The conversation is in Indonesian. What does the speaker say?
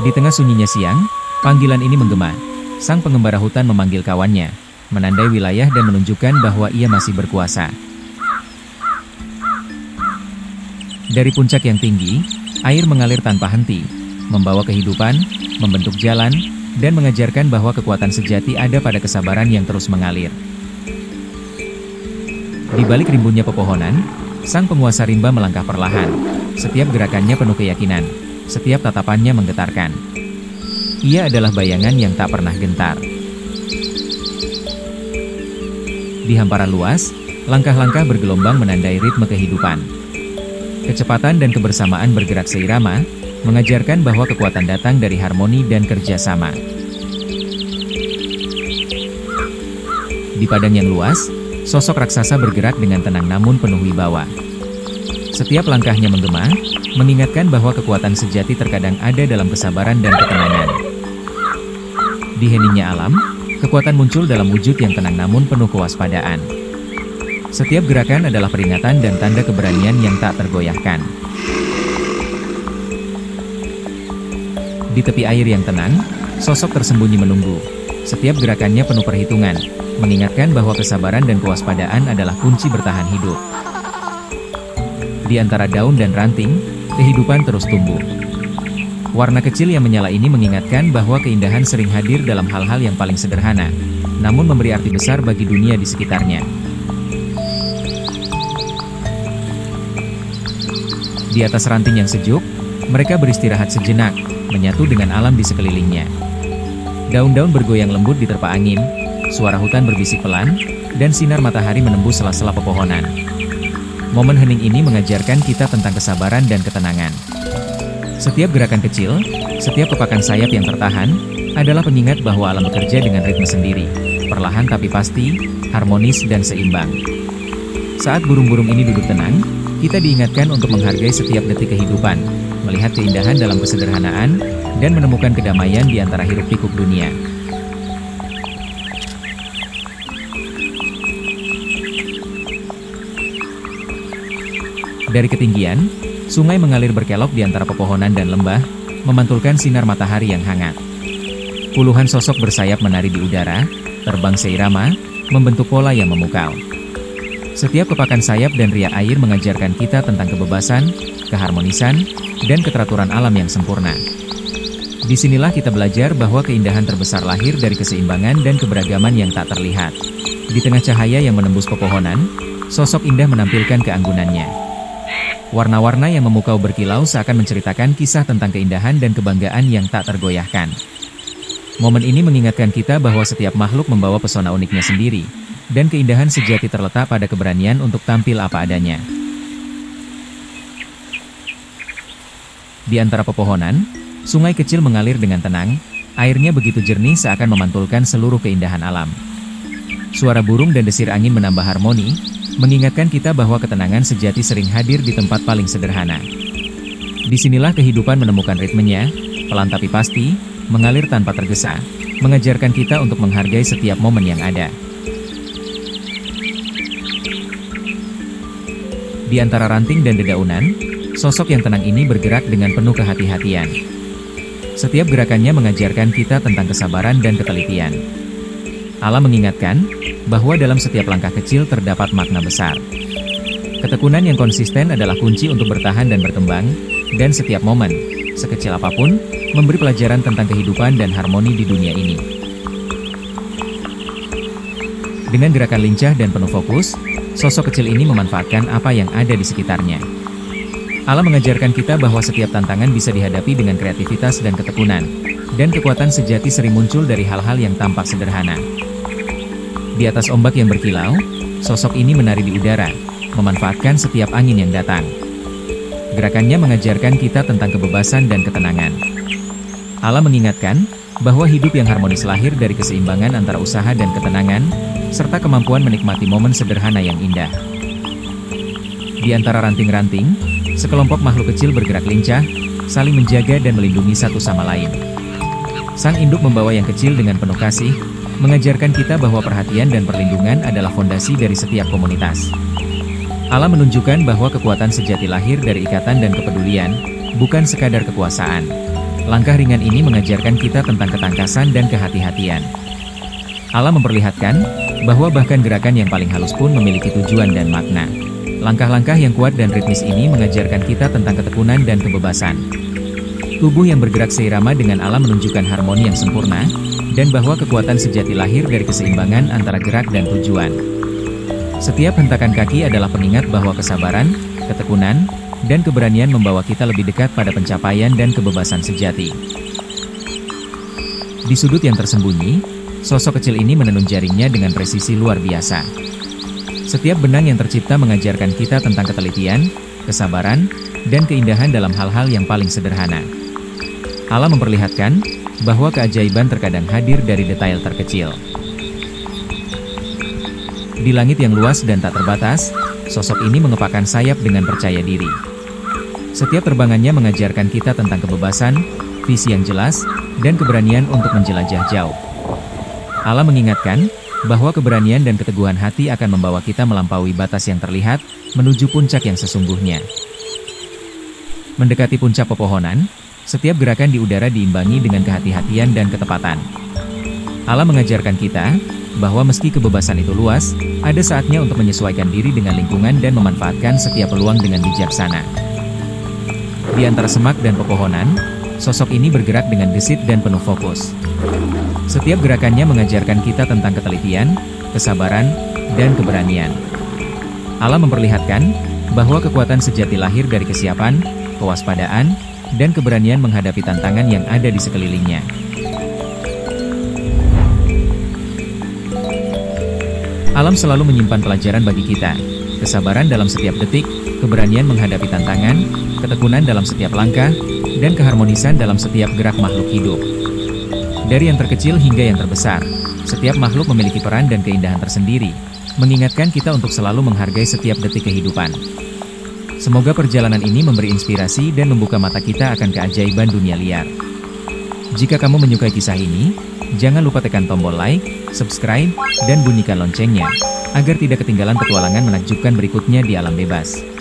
Di tengah sunyinya siang, panggilan ini menggema. Sang pengembara hutan memanggil kawannya, menandai wilayah dan menunjukkan bahwa ia masih berkuasa. Dari puncak yang tinggi, air mengalir tanpa henti, membawa kehidupan, membentuk jalan, dan mengajarkan bahwa kekuatan sejati ada pada kesabaran yang terus mengalir. Di balik rimbunnya pepohonan, sang penguasa rimba melangkah perlahan. Setiap gerakannya penuh keyakinan. Setiap tatapannya menggetarkan. Ia adalah bayangan yang tak pernah gentar. Di hamparan luas, langkah-langkah bergelombang menandai ritme kehidupan. Kecepatan dan kebersamaan bergerak seirama, mengajarkan bahwa kekuatan datang dari harmoni dan kerjasama. Di padang yang luas, sosok raksasa bergerak dengan tenang namun penuh wibawa. Setiap langkahnya menggema, mengingatkan bahwa kekuatan sejati terkadang ada dalam kesabaran dan ketenangan. Di heningnya alam, kekuatan muncul dalam wujud yang tenang namun penuh kewaspadaan. Setiap gerakan adalah peringatan dan tanda keberanian yang tak tergoyahkan. Di tepi air yang tenang, sosok tersembunyi menunggu. Setiap gerakannya penuh perhitungan, mengingatkan bahwa kesabaran dan kewaspadaan adalah kunci bertahan hidup. Di antara daun dan ranting, kehidupan terus tumbuh. Warna kecil yang menyala ini mengingatkan bahwa keindahan sering hadir dalam hal-hal yang paling sederhana, namun memberi arti besar bagi dunia di sekitarnya. Di atas ranting yang sejuk, mereka beristirahat sejenak, menyatu dengan alam di sekelilingnya. Daun-daun bergoyang lembut diterpa angin, suara hutan berbisik pelan, dan sinar matahari menembus sela-sela pepohonan. Momen hening ini mengajarkan kita tentang kesabaran dan ketenangan. Setiap gerakan kecil, setiap kepakan sayap yang tertahan, adalah pengingat bahwa alam bekerja dengan ritme sendiri, perlahan tapi pasti, harmonis dan seimbang. Saat burung-burung ini duduk tenang, kita diingatkan untuk menghargai setiap detik kehidupan, melihat keindahan dalam kesederhanaan, dan menemukan kedamaian di antara hiruk-pikuk dunia. Dari ketinggian, sungai mengalir berkelok di antara pepohonan dan lembah, memantulkan sinar matahari yang hangat. Puluhan sosok bersayap menari di udara, terbang seirama, membentuk pola yang memukau. Setiap kepakan sayap dan riak air mengajarkan kita tentang kebebasan, keharmonisan, dan keteraturan alam yang sempurna. Disinilah kita belajar bahwa keindahan terbesar lahir dari keseimbangan dan keberagaman yang tak terlihat. Di tengah cahaya yang menembus pepohonan, sosok indah menampilkan keanggunannya. Warna-warna yang memukau berkilau seakan menceritakan kisah tentang keindahan dan kebanggaan yang tak tergoyahkan. Momen ini mengingatkan kita bahwa setiap makhluk membawa pesona uniknya sendiri, dan keindahan sejati terletak pada keberanian untuk tampil apa adanya. Di antara pepohonan, sungai kecil mengalir dengan tenang, airnya begitu jernih seakan memantulkan seluruh keindahan alam. Suara burung dan desir angin menambah harmoni, mengingatkan kita bahwa ketenangan sejati sering hadir di tempat paling sederhana. Disinilah kehidupan menemukan ritmenya, pelan tapi pasti, mengalir tanpa tergesa, mengajarkan kita untuk menghargai setiap momen yang ada. Di antara ranting dan dedaunan, sosok yang tenang ini bergerak dengan penuh kehati-hatian. Setiap gerakannya mengajarkan kita tentang kesabaran dan ketelitian. Alam mengingatkan bahwa dalam setiap langkah kecil terdapat makna besar. Ketekunan yang konsisten adalah kunci untuk bertahan dan berkembang, dan setiap momen, sekecil apapun, memberi pelajaran tentang kehidupan dan harmoni di dunia ini. Dengan gerakan lincah dan penuh fokus, sosok kecil ini memanfaatkan apa yang ada di sekitarnya. Alam mengajarkan kita bahwa setiap tantangan bisa dihadapi dengan kreativitas dan ketekunan, dan kekuatan sejati sering muncul dari hal-hal yang tampak sederhana. Di atas ombak yang berkilau, sosok ini menari di udara, memanfaatkan setiap angin yang datang. Gerakannya mengajarkan kita tentang kebebasan dan ketenangan. Alam mengingatkan bahwa hidup yang harmonis lahir dari keseimbangan antara usaha dan ketenangan, serta kemampuan menikmati momen sederhana yang indah. Di antara ranting-ranting, sekelompok makhluk kecil bergerak lincah, saling menjaga dan melindungi satu sama lain. Sang induk membawa yang kecil dengan penuh kasih, mengajarkan kita bahwa perhatian dan perlindungan adalah fondasi dari setiap komunitas. Allah menunjukkan bahwa kekuatan sejati lahir dari ikatan dan kepedulian, bukan sekadar kekuasaan. Langkah ringan ini mengajarkan kita tentang ketangkasan dan kehati-hatian. Allah memperlihatkan bahwa bahkan gerakan yang paling halus pun memiliki tujuan dan makna. Langkah-langkah yang kuat dan ritmis ini mengajarkan kita tentang ketekunan dan kebebasan. Tubuh yang bergerak seirama dengan alam menunjukkan harmoni yang sempurna, dan bahwa kekuatan sejati lahir dari keseimbangan antara gerak dan tujuan. Setiap hentakan kaki adalah pengingat bahwa kesabaran, ketekunan, dan keberanian membawa kita lebih dekat pada pencapaian dan kebebasan sejati. Di sudut yang tersembunyi, sosok kecil ini menenun jaringnya dengan presisi luar biasa. Setiap benang yang tercipta mengajarkan kita tentang ketelitian, kesabaran, dan keindahan dalam hal-hal yang paling sederhana. Allah memperlihatkan bahwa keajaiban terkadang hadir dari detail terkecil. Di langit yang luas dan tak terbatas, sosok ini mengepakkan sayap dengan percaya diri. Setiap terbangannya mengajarkan kita tentang kebebasan, visi yang jelas, dan keberanian untuk menjelajah jauh. Allah mengingatkan bahwa keberanian dan keteguhan hati akan membawa kita melampaui batas yang terlihat, menuju puncak yang sesungguhnya. Mendekati puncak pepohonan, setiap gerakan di udara diimbangi dengan kehati-hatian dan ketepatan. Allah mengajarkan kita bahwa meski kebebasan itu luas, ada saatnya untuk menyesuaikan diri dengan lingkungan dan memanfaatkan setiap peluang dengan bijaksana. Di antara semak dan pepohonan, sosok ini bergerak dengan gesit dan penuh fokus. Setiap gerakannya mengajarkan kita tentang ketelitian, kesabaran, dan keberanian. Allah memperlihatkan bahwa kekuatan sejati lahir dari kesiapan, kewaspadaan, dan keberanian menghadapi tantangan yang ada di sekelilingnya. Alam selalu menyimpan pelajaran bagi kita, kesabaran dalam setiap detik, keberanian menghadapi tantangan, ketekunan dalam setiap langkah, dan keharmonisan dalam setiap gerak makhluk hidup. Dari yang terkecil hingga yang terbesar, setiap makhluk memiliki peran dan keindahan tersendiri, mengingatkan kita untuk selalu menghargai setiap detik kehidupan. Semoga perjalanan ini memberi inspirasi dan membuka mata kita akan keajaiban dunia liar. Jika kamu menyukai kisah ini, jangan lupa tekan tombol like, subscribe, dan bunyikan loncengnya, agar tidak ketinggalan petualangan menakjubkan berikutnya di alam bebas.